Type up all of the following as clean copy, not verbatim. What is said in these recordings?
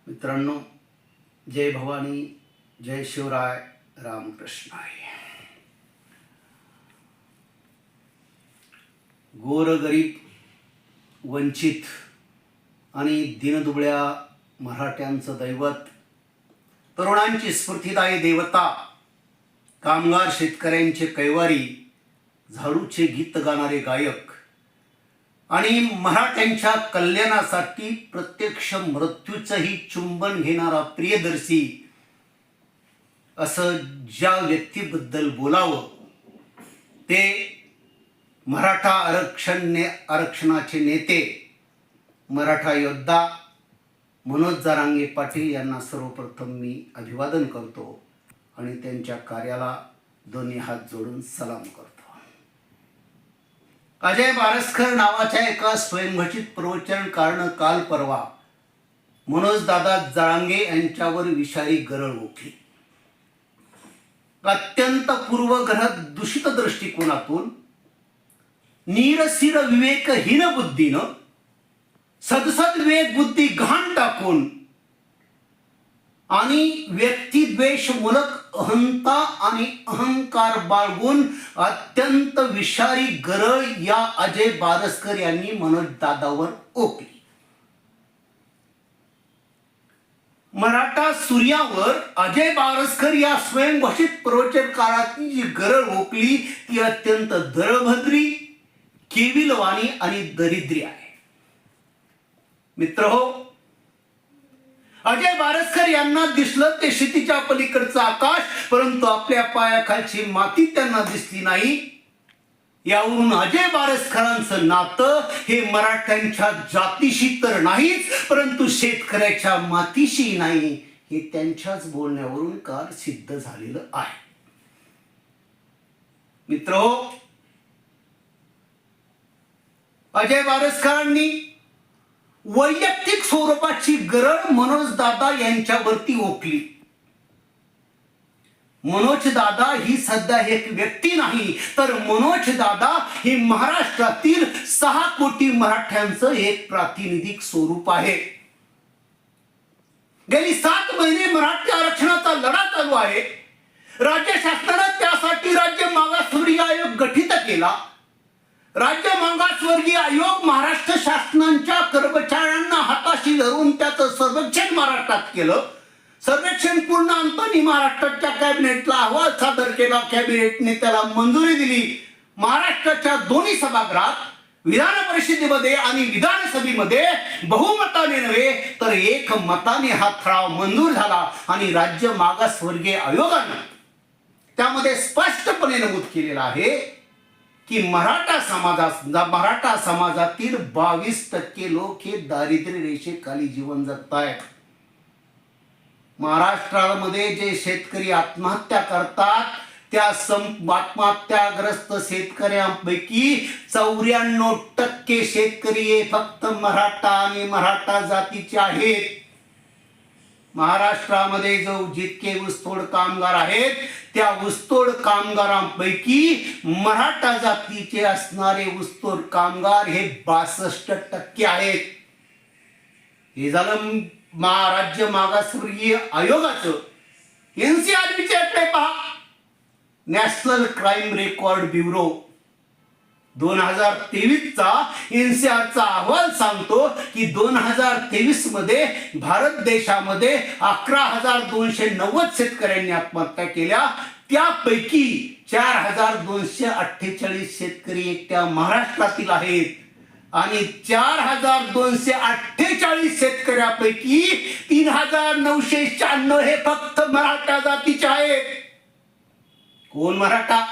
मित्रांनो, जय भवानी, जय शिवराय, रामकृष्ण हरी. गोरगरीब, वंचित आणि दीनदुबळ्या मराठ्यांचं दैवत, तरुणांची स्फूर्तिदायी देवता, कामगार शेतकऱ्यांचे कैवारी, झाडूचे गीत गाणारे गायक आणि मराठ्यांच्या कल्याणासाठी प्रत्यक्ष मृत्यूचंही चुंबन घेणारा प्रियदर्शी, असं ज्या व्यक्तीबद्दल बोलावं ते मराठा आरक्षणाचे नेते, मराठा योद्धा मनोज जरांगे पाटील यांना सर्वप्रथम मी अभिवादन करतो आणि त्यांच्या कार्याला दोन्ही हात जोडून सलाम करतो. अजय बारसकर नावाच्या एका स्वयंघोषित प्रवचनकारानं काल परवा मनोजदादा जरांगे यांच्यावर विषारी गरळ ओकली. अत्यंत पूर्वग्रह दूषित दृष्टिकोनातून, नीरसिर विवेकहीन बुद्धीनं, सदसद विवेक बुद्धी घाण टाकून आणि व्यक्तिद्वेषमूलक अहंता आणि अहंकार बाळगून अत्यंत विषारी गरळ या अजय बारसकर यांनी मनोज दादावर ओकली. मराठा सूर्यावर अजय बारसकर या स्वयंघोषित प्रवचनकाराची जी गरळ ओकली ती अत्यंत दळभद्री, केविलवाणी आणि दरिद्री आहे. मित्रहो, अजय बारसकर यांना दिसलं ते शेतीच्या पलीकडचं आकाश, परंतु आपल्या पायाखालची माती त्यांना दिसली नाही. यावरून अजय बारसकरांचं नातं हे मराठ्यांच्या जातीशी तर नाहीच, परंतु शेतकऱ्याच्या मातीशी नाही, हे त्यांच्याच बोलण्यावरून काल सिद्ध झालेलं आहे. मित्रहो, अजय बारसकरांनी वैयक्तिक स्वरूपाची गरळ मनोज दादा यांच्यावरती ओकली. मनोज दादा ही सध्या एक व्यक्ती नाही, तर मनोज दादा हे महाराष्ट्रातील 6 कोटी मराठ्यांचं एक प्रातिनिधिक स्वरूप आहे. गेली 7 महिने मराठी आरक्षणाचा लढा चालू आहे. राज्य शासनाने त्यासाठी राज्य मागासवर्गीय आयोग गठीत केला. राज्य मागासवर्गीय आयोग महाराष्ट्र शासनाच्या कर्मचाऱ्यांना हाताशी धरून त्याचं सर्वेक्षण महाराष्ट्रात केलं. सर्वेक्षण पूर्ण अंतानी महाराष्ट्राच्या कॅबिनेटला अहवाल सादर केला. कॅबिनेटने त्याला मंजुरी दिली. महाराष्ट्राच्या दोन्ही सभागृहात, विधान परिषदेमध्ये आणि विधानसभेमध्ये बहुमताने नव्हे तर एकमताने हा ठराव मंजूर झाला आणि राज्य मागासवर्गीय आयोगाने त्यामध्ये स्पष्टपणे नमूद केलेलं आहे की मराठा समाजातील 22% लोक हे दारिद्र्य रेषेखाली जीवन जगत आहेत. महाराष्ट्रामध्ये जे शेतकरी आत्महत्या करतात त्या आत्महत्याग्रस्त शेतकऱ्यांपैकी 94% शेतकरी हे फक्त मराठा आणि मराठा जातीचे आहेत. महाराष्ट्रामध्ये जितके ऊसतोड कामगार आहेत त्या ऊसतोड कामगारांपैकी मराठा जातीचे असणारे ऊसतोड कामगार हे 62% आहेत. हे झालं राज्य मागासवर्गीय आयोगाचं. एनसीआरबीच्या कडे पहा, नॅशनल क्राईम रेकॉर्ड ब्युरो 2023चा एनसीआरचा अहवाल सांगतो की 2023 मध्ये भारत देशामध्ये 11,290 शेतकऱ्यांनी आत्महत्या केल्या. त्यापैकी 4,248 शेतकरी एकट्या महाराष्ट्रातील आहेत आणि 4,248 शेतकऱ्यापैकी 3,996 हे फक्त मराठा जातीचे आहेत. कोण मराठा?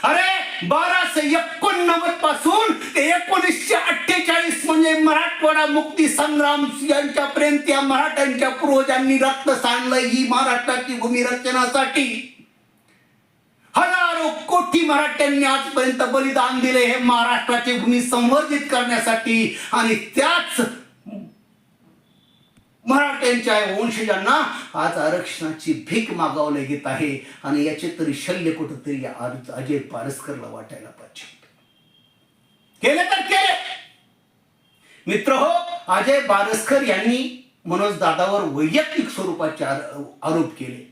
अरे 1289 पासून ते 1948 म्हणजे मराठवाडा मुक्ती संग्राम यांच्यापर्यंत या मराठ्यांच्या पूर्वजांनी रक्त सांडलं ही महाराष्ट्राची भूमी रक्षणासाठी. हजारो कोटी मराठ्यांनी आजपर्यंत बलिदान दिले हे महाराष्ट्राची भूमी संवर्धित करण्यासाठी आणि त्याच मराठ्यांच्या वंशजांना आज आरक्षणाची भीक मागावली घेत आहे आणि याचे तरी शल्य कुठेतरी अजय बारसकरला वाटायला पाहिजे. केले तर केले. मित्र हो, अजय बारसकर यांनी मनोज दादावर वैयक्तिक स्वरूपाचे आरोप केले.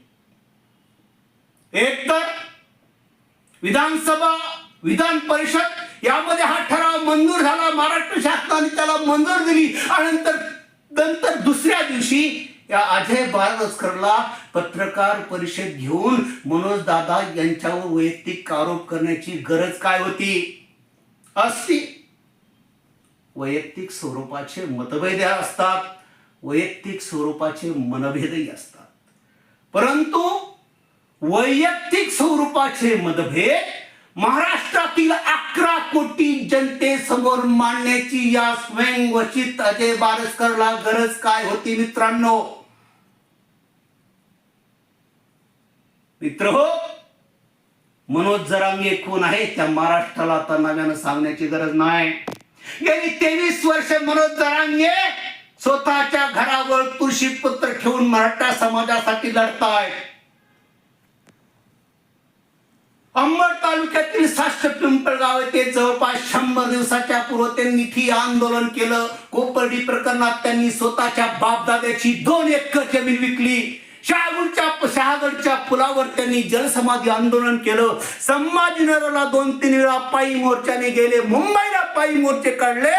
एक तर विधानसभा विधान परिषद यामध्ये हा ठराव मंजूर झाला, महाराष्ट्र शासनाने त्याला मंजूर दिली आणि नंतर दुसऱ्या दिवशी या अजय बारस्करला पत्रकार परिषद घेऊन मनोज दादा यांच्यावर वैयक्तिक आरोप करण्याची गरज काय होती? असती वैयक्तिक स्वरूपाचे मतभेद असतात, वैयक्तिक स्वरूपाचे मनभेदही असतात, परंतु वैयक्तिक स्वरूपाचे मतभेद महाराष्ट्रातील 11 कोटी जनतेसमोर मांडण्याची या स्वयंघोषित अजय बारस्करला गरज काय होती? मित्रांनो, मनोज जरांगे कोण आहे त्या महाराष्ट्राला आता नव्यानं सांगण्याची गरज नाही. गेली 23 वर्ष मनोज जरांगे स्वतःच्या घरावर तुळशीपत्र ठेवून मराठा समाजासाठी लढतायत. अंबड तालुक्यातील साष्ट पिंपळगाव येथे जवळपास 100 दिवसाच्या पूर्वी त्यांनी ठिय्या आंदोलन केलं. कोपर्डी प्रकरणात त्यांनी स्वतःच्या बापदाद्याची 2 एकर जमीन विकली. शहागडच्या पुलावर त्यांनी जलसमाधी आंदोलन केलं. संभाजीनगरला 2-3 वेळा पायी मोर्चाने गेले. मुंबईला पायी मोर्चे काढले.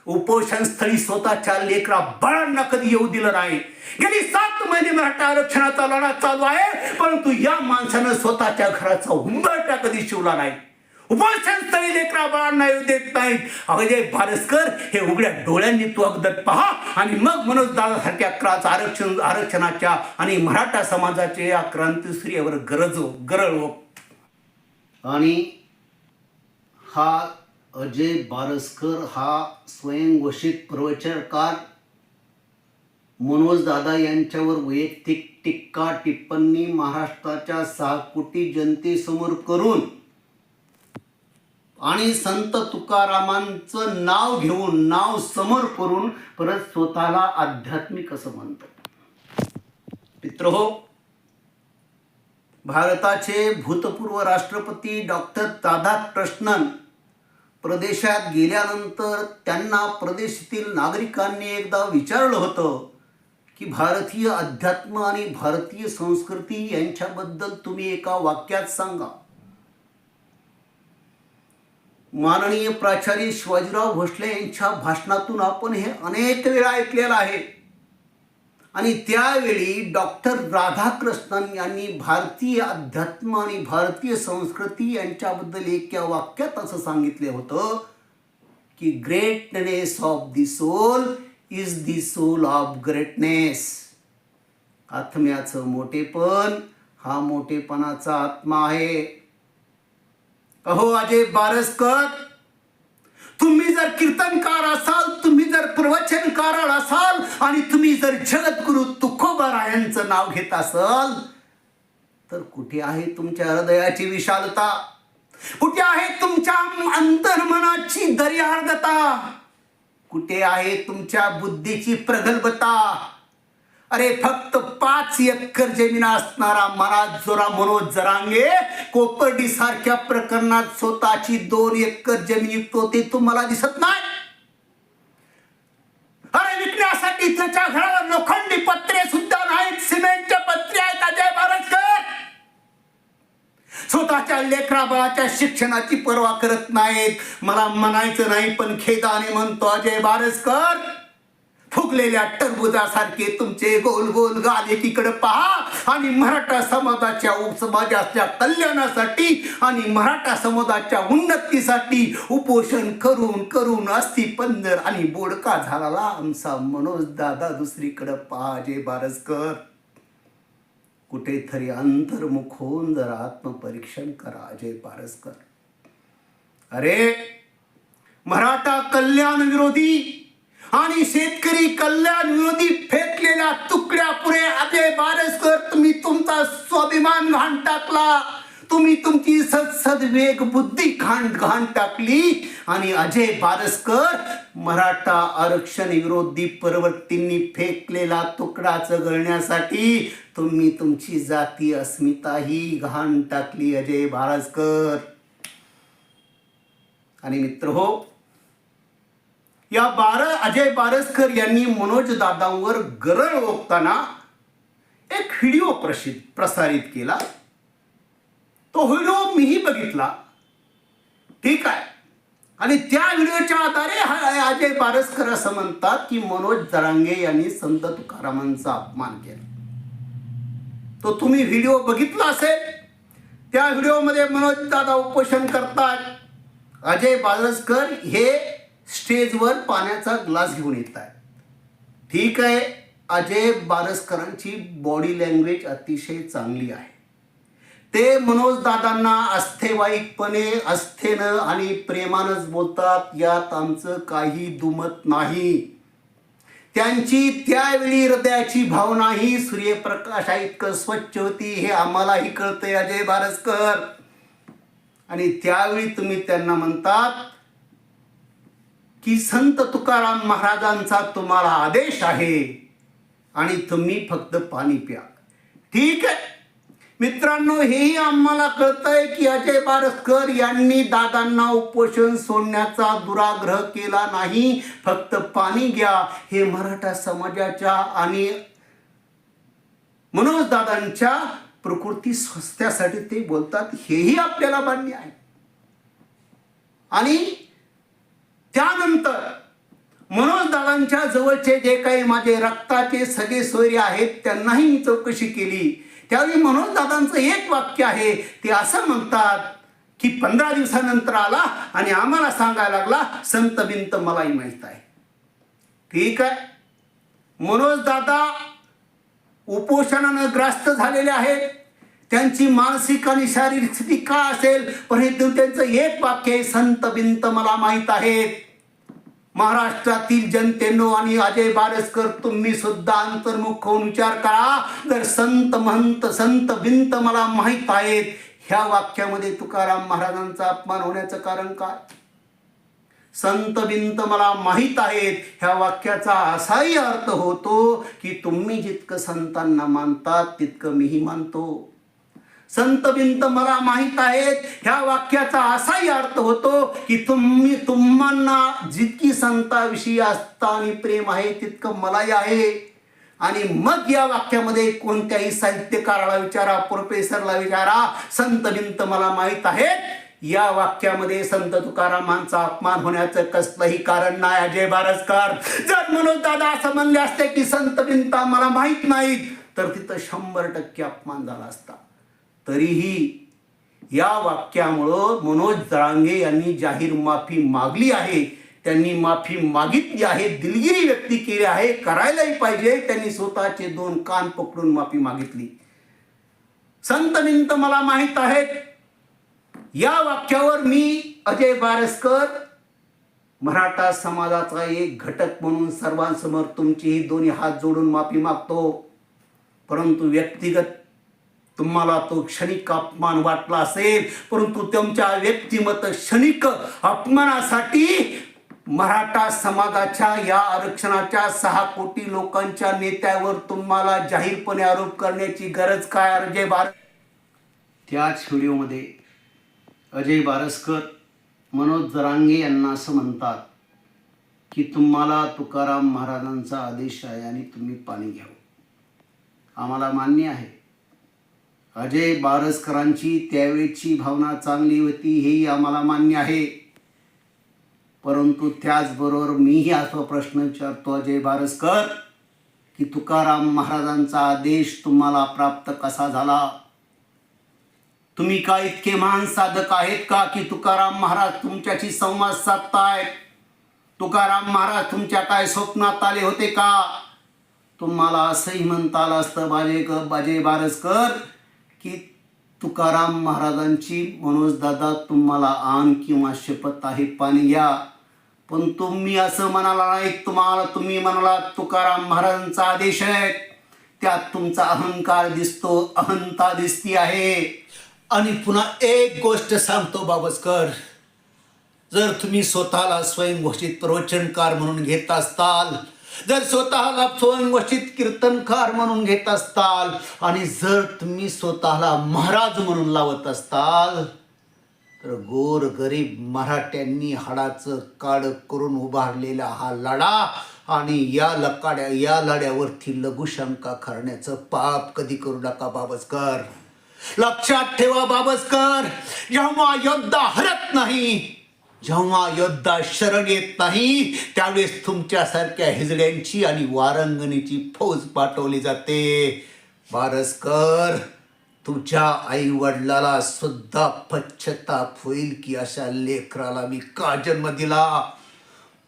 उपोषण स्थळी स्वतःच्या लेकरा बाळांना कधी येऊ दिलं नाही. गेली 7 महिने मराठा आरक्षणाचा लढा चालू आहे, परंतु या माणसानं स्वतःच्या घराचा उंबरठा कधी शिवला नाही. उपोषण स्थळी लेकरा बाळांना येऊ देत नाहीत. अजय बारस्कर हे उघड्या डोळ्यांनी तू अगदत पहा आणि मग मनोज दादासारख्या आरक्षणाच्या आणि मराठा समाजाचे या क्रांतिसूर्यावर गरळ. आणि हा अजय बारस्कर हा स्वयंघोषित प्रवचनकार मनोज दादा यांच्यावर वैयक्तिक टीका टिप्पणी महाराष्ट्राच्या 6 कोटी जनतेसमोर करून आणि संत तुकारामांचं नाव घेऊन नाव समोर करून परत स्वतःला आध्यात्मिक असं म्हणतो. मित्रहो, भारताचे भूतपूर्व राष्ट्रपती डॉक्टर राधाकृष्णन प्रदेशात गेल्यानंतर त्यांना प्रदेशातील नागरिकांनी एकदा विचारलं होतं की भारतीय अध्यात्म आणि भारतीय संस्कृती यांच्याबद्दल तुम्ही एका वाक्यात सांगा. माननीय प्राचार्य शिवाजीराव भोसले यांच्या भाषणातून आपण हे अनेक वेळा ऐकलेलं आहे. आणि त्यावेळी डॉक्टर राधाकृष्णन यांनी भारतीय अध्यात्म आणि भारतीय संस्कृती यांच्याबद्दल एका वाक्यात असं सांगितले होतं की greatness of the soul is the soul of greatness. आत्म्याचं मोठेपण हा मोठेपणाचा आत्मा आहे. अहो अजय बारस्कर, तुम्ही जर कीर्तनकार असाल, तुम्ही जर प्रवचनकार असाल आणि तुम्ही जर जगद्गुरु तुकोबारायांचं नाव घेत असाल तर कुठे आहे तुमच्या हृदयाची विशालता? कुठे आहे तुमच्या अंतर्मनाची दर्यार्धता? कुठे आहे तुमच्या बुद्धीची प्रगल्भता? अरे फक्त 5 एकर जमीन असणारा मराठा मनोज जरांगे कोपर्डी सारख्या प्रकरणात स्वतःची 2 एकर जमीन विकतो ते तुम्हाला दिसत नाही? अरे विकण्यासाठी त्याच्या घरावर लोखंडी पत्रे सुद्धा नाहीत, सिमेंटचे पत्रे आहेत. अजय बारस्कर स्वतःच्या लेकरा बाळाच्या शिक्षणाची पर्वा करत नाहीत. मला म्हणायचं नाही पण खेदाने म्हणतो अजय बारस्कर, फुगलेल्या टरबुजासारखे तुमचे गोल गोल गाल एकीकडे पहा आणि मराठा समाजाच्या कल्याणासाठी आणि मराठा समाजाच्या उन्नतीसाठी उपोषण करून करून अस्थिपंजर आणि बोडका झालेला आमचा मनोज दादा दुसरीकडे पहा. अजय बारस्कर, कुठेतरी अंतर्मुख होऊन जरा आत्मपरीक्षण करा. अजय बारस्कर, अरे मराठा कल्याण विरोधी आणि शेतकरी कल्याण विरोधी फेकलेल्या तुकड्या पुरे अजय बारस्कर तुम्ही तुमचा स्वाभिमान घाण टाकला. तुम्ही तुमची सद्वेग बुद्धी घाण टाकली आणि अजय बारस्कर मराठा आरक्षण विरोधी प्रवृत्तींनी फेकलेला तुकडा चघळण्यासाठी तुम्ही तुमची जाती अस्मिताही घाण टाकली. अजय बारस्कर आणि मित्रहो, अजय बारसकर यांनी मनोज दादांवर गरळ ओकताना एक व्हिडिओ प्रसारित केला. तो व्हिडिओ मीही बघितला. ठीक आहे. आणि त्या व्हिडिओच्या आधारे अजय बारसकर असं म्हणतात की मनोज जरांगे यांनी संत तुकारामांचा अपमान केला. तो तुम्ही व्हिडिओ बघितला असेल. त्या व्हिडिओमध्ये मनोज दादा उपोषण करतात. अजय बारसकर हे स्टेजवर पाण्याचा ग्लास घेऊन येत आहेत. ठीक आहे. अजय बारसकरांची बॉडी लँग्वेज अतिशय चांगली आहे. ते मनोज दादांना अस्थेवाईकपणे अस्थेनं आणि प्रेमानंच बोलतात. यात आमचं काही दुमत नाही. त्यांची त्यावेळी हृदयाची भावना ही सूर्यप्रकाशा इतकं स्वच्छ होती हे आम्हालाही कळतंय अजय बारसकर. आणि त्यावेळी तुम्ही त्यांना म्हणतात की संत तुकाराम महाराजांचा तुम्हाला आदेश आहे आणि तुम्ही फक्त पाणी प्या. ठीक आहे मित्रांनो, हेही आम्हाला कळतंय की अजय बारसकर यांनी दादांना उपोषण सोडण्याचा दुराग्रह केला नाही. फक्त पाणी घ्या हे मराठा समाजाच्या आणि मनोज दादांच्या प्रकृती स्वास्थ्यासाठी ते बोलतात, हेही आपल्याला मान्य आहे. आणि त्यानंतर मनोज दादांच्या जवळचे जे काही माझे रक्ताचे सगळे सोयरे आहेत त्यांनाही मी चौकशी केली. त्यावेळी मनोज दादांचं एक वाक्य आहे. ते असं म्हणतात की 15 दिवसानंतर आला आणि आम्हाला सांगायला लागला संत बिंत मलाही माहीत आहे. ठीक आहे. मनोज दादा उपोषणानं ग्रस्त झालेले आहेत. त्यांची मानसिक आणि शारीरिक स्थिती का असेल, परंतु त्यांचं एक वाक्य आहे, संत बिंत मला माहीत आहेत. महाराष्ट्रातील जनतेनो आणि अजय बारसकर तुम्ही सुद्धा अंतर्मुख होऊन विचार करा. जर संत महंत संत बिंत मला माहीत आहेत ह्या वाक्यामध्ये तुकाराम महाराजांचा अपमान होण्याचं कारण काय? संत बिंत मला माहीत आहेत ह्या वाक्याचा असाही अर्थ होतो की तुम्ही जितकं संतांना मानतात तितकं मीही मानतो. संत बिंत मला माहीत आहेत ह्या वाक्याचा असाही अर्थ होतो की तुम्हाला जितकी संताविषयी आस्था आणि प्रेम आहे तितकं मलाही आहे. आणि मग या वाक्यामध्ये कोणत्याही साहित्यकाराला विचारा, प्रोफेसरला विचारा, संत बिंत मला माहीत आहेत या वाक्यामध्ये संत तुकारामांचा अपमान होण्याचं कसलंही कारण नाही. अजय बारसकर, जर मनोज दादा असं म्हणले असते की संत बिंत मला माहीत नाहीत तर तिथं 100% अपमान झाला असता. तरीही या वाक्यामुळं मनोज जरांगे यांनी जाहीर माफी मागली आहे. त्यांनी माफी मागितली आहे, दिलगिरी व्यक्त केली आहे, करायलाही पाहिजे. त्यांनी स्वतःचे 2 कान पकडून माफी मागितली. संत बिंत मला माहीत आहेत या वाक्यावर मी अजय बारसकर मराठा समाजाचा एक घटक म्हणून सर्वांसमोर तुमचेही दोन्ही हात जोडून माफी मागतो. परंतु व्यक्तिगत तुम्हाला तो क्षणिक अपमान वाटला असेल, परंतु तुमच्या व्यक्तिमत क्षणिक अपमानासाठी मराठा समाजाच्या या आरक्षणाच्या 6 कोटी लोकांच्या नेत्यावर तुम्हाला जाहीरपणे आरोप करण्याची गरज काय? अजय त्याच व्हिडिओमध्ये अजय बारसकर मनोज जरांगे यांना असं म्हणतात की तुम्हाला तुकाराम महाराजांचा आदेश आहे आणि तुम्ही पाणी घ्यावं. आम्हाला मान्य आहे. अजय बारसकरांची त्यावेळची भावना चांगली होती हेही आम्हाला मान्य आहे. परंतु त्याचबरोबर मीही असा प्रश्न विचारतो अजय बारसकर की तुकाराम महाराजांचा आदेश तुम्हाला प्राप्त कसा झाला? तुम्ही काय इतके महान साधक आहेत का की तुकाराम महाराज तुमच्याशी संवाद साधतायत? तुकाराम महाराज तुमच्या काय स्वप्नात आले होते का? तुम्हाला असंही म्हणता आलं असतं अजय बारसकर की तुकाराम महाराजांची मनोज दादा तुम्हाला आण किंवा शपथ आहे पाणी घ्या. पण तुम्ही असं म्हणाला नाही. तुम्ही म्हणाला तुकाराम महाराजांचा आदेश आहे. त्यात तुमचा अहंकार दिसतो, अहंता दिसती आहे. आणि पुन्हा एक गोष्ट सांगतो बाबसकर, जर तुम्ही स्वतःला स्वयंघोषित प्रवचनकार म्हणून घेत असताल, जर स्वतःला स्वयंघोषित कीर्तनकार म्हणून घेत असताल आणि जर तुम्ही स्वतःला महाराज म्हणून लावत असताल तर गोर गरीब मराठ्यांनी हाडाचं काड करून उभारलेला हा लढा आणि या लढ्यावरती लघुशंका करण्याचं पाप कधी करू नका बाबसकर. लक्षात ठेवा बाबसकर, जेव्हा योद्धा हरत नाही, जेव्हा योद्धा शरण येत नाही, त्यावेळेस तुमच्यासारख्या हिजड्यांची आणि वारंगणीची फौज पाठवली जाते. बारसकर, तुझ्या आई वडिलाला सुद्धा पश्चाताप होईल की अशा लेकराला मी का जन्म दिला.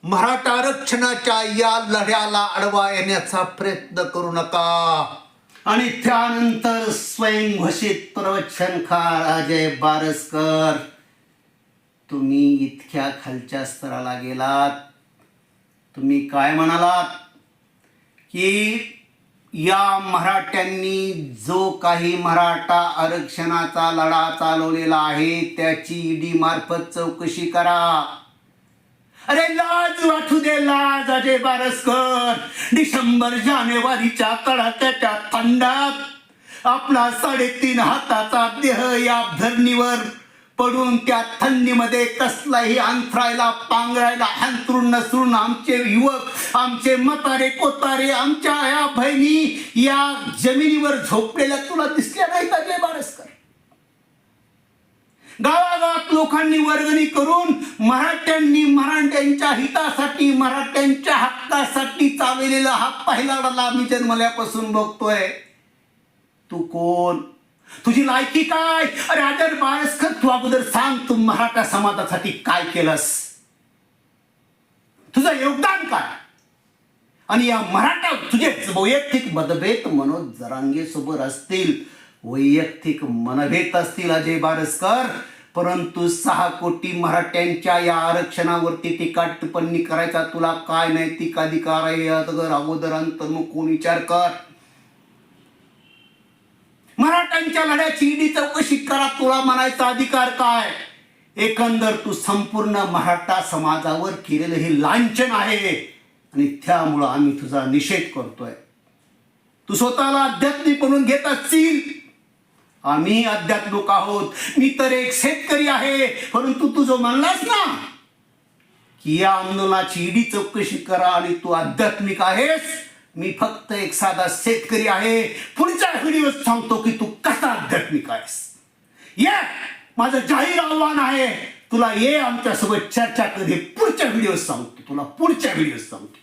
मराठा आरक्षणाच्या या लढ्याला अडवा येण्याचा प्रयत्न करू नका. आणि त्यानंतर स्वयंघोषित प्रवचनकार अजय बारसकर, तुम्ही इतक्या खालच्या स्तराला गेलात. तुम्ही काय म्हणालात की या मराठ्यांनी जो काही मराठा आरक्षणाचा लढा चालवलेला आहे त्याची ईडी मार्फत चौकशी करा. अरे लाज वाटू दे, लाज अजय बारसकर. डिसेंबर जानेवारीच्या कडाक्याच्या थंडात आपला 3.5 हाताचा देह या धरणीवर पडून त्या थंडीमध्ये कसलाही अंथरायला पांघरायला अंथरूण नसरून आमचे युवक, आमचे म्हातारे कोतारे, आमच्या या बहिणी या जमिनीवर झोपलेल्या तुला दिसल्या नाहीत अजय बारसकर? गावागावात लोकांनी वर्गणी करून मराठ्यांच्या हितासाठी, मराठ्यांच्या हक्कासाठी चाललेला हा पहिला लढा मी जन्मल्यापासून बघतोय. तू कोण? तुझी लायकी काय? अरे अजय बारसकर, तू अगोदर सांग, तू मराठा समाजासाठी काय केलंस? तुझं योगदान काय? आणि या मराठा तुझे वैयक्तिक मतभेद मनोज जरांगे सोबत असतील, वैयक्तिक मनभेद असतील अजय बारसकर, परंतु 6 कोटी मराठ्यांच्या या आरक्षणावरती टीका टिप्पणी करायचा तुला काय नैतिक अधिकार आहे? अगोदर अंतर्मुख विचार कर. मराठ्यांच्या लढ्याची ईडी चौकशी करा, तुला म्हणायचा अधिकार काय? एकंदर तू संपूर्ण मराठा समाजावर केलेलं हे लांछन आहे आणि त्यामुळं आम्ही तुझा निषेध करतोय. तू स्वतःला आध्यात्मिक म्हणून घेत असशील, आम्ही आध्यात्मिक आहोत. मी तर एक शेतकरी आहे, परंतु तू जो म्हणलास ना की या आंदोलनाची ईडी चौकशी करा आणि तू आध्यात्मिक आहेस, मी फक्त एक साधा शेतकरी आहे. पुढच्या व्हिडिओत सांगतो की तू कसा आध्यात्मिक आहेस. ये, माझं जाहीर आव्हान आहे तुला, ये आमच्यासोबत चर्चा कधी पुढच्या व्हिडिओत सांगतो, तुला पुढच्या व्हिडिओत सांगतो.